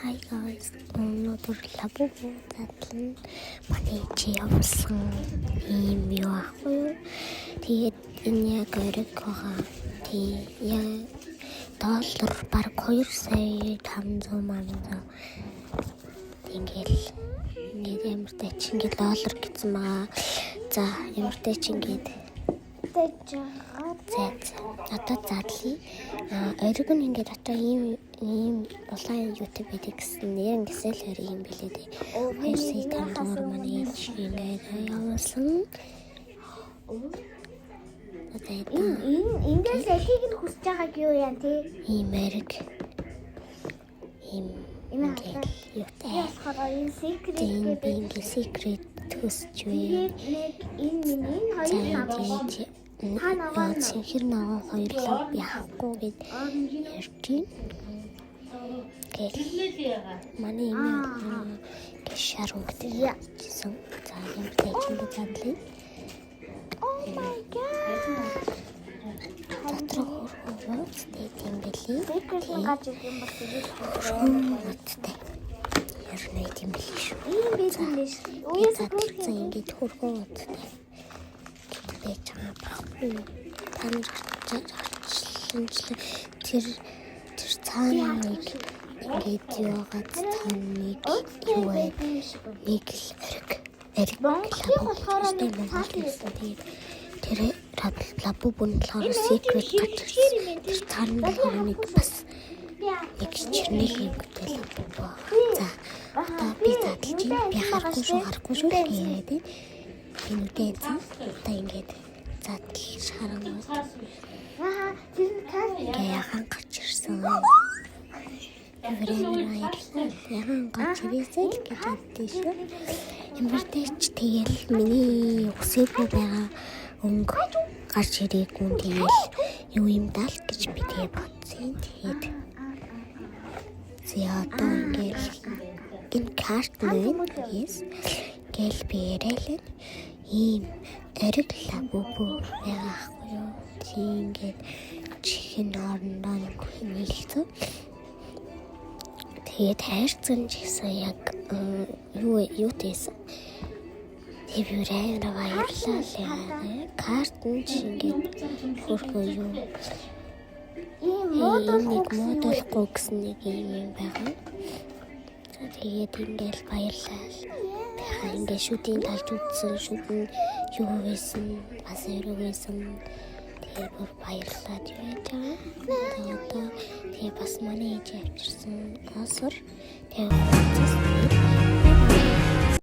Hi guys, өнөөдөр лабубу задлан манай чи явсан юм юу ахгүй юу? Тэгээд энэ яг өрөг байгаа. Тэгээд доллар баг 2,500,000 ингээл ямар тач ингээд доллар гэсэн байгаа. За ямар тач ингээд одоо задлаа. Өрөг нь ингээд одоо ийм улаан YouTube байдаг гэсэн нэр ингэсэл өрөг юм билээ дээ. 2,500,000 манай ингээд явуулсан. Ингээс элхийг нь хүсэж байгааг юу яа тий? Ийм өрөг. Ийм ингээд юутай. Энэ secret гэдэг secret төсч вэ. энэ хоёр наваа. Хэр наваа хоёрлоо яахгүй гэд ярьж манай юм гişар өнгөтэй гэсэн. За ямар тайчмд задлаа. Oh my god. Дотроо хөргөөд тийм билий. Secret нь гаж ирсэн бас тийм. Ярна тийм билий шүү. Ийм бизнес. Задлаа ингэж хөргөөд байж байгаа байхгүй. Тэр цаана нэг ингээд яваад таныг юу вэ? Нэг л эрг Монголын болохоор тэр лабубун болохоор secret гэж тэр цаана нэг бас нэг чирнэл юм гэдэг лабубу. За одоо би задлж би харахгүй шүү гэдэг. Энэ үдээ одоо ингээд задл шарангууд тэр кас яхан гарч ирсэн. Яхан гарч ирсэн гэдэг шүү. Ямар ч тэгэл миний үсээгүй байгаа өнгө гарч ирээгүй тэгэл юу юм даа л гэж би тэгээ бодсон. Тэгээд одоо ингээд энэ карт нь гэл би ярэлэн ийм эрэг лабубу яахгүй юу? Ингээд чихэн орондоо нийлсэн. Тэгээд хайрцан ч гэсэн яг юу тээсэн. Тэвэрээр баярлалаа. Карт нь ингээд хөргөө юу? Нэг модулгүй гэсэн нэг юм байгаа. Тэгээд ингээл баярлалаа. Ингээд шүтийн талж үзсэн, шүтэн юу байсан, бас өрөг байсан. Тэгээд бүр баярлалаа гэж байна. Тэгээд бас манай ээж авчирсан асар. Тэгээд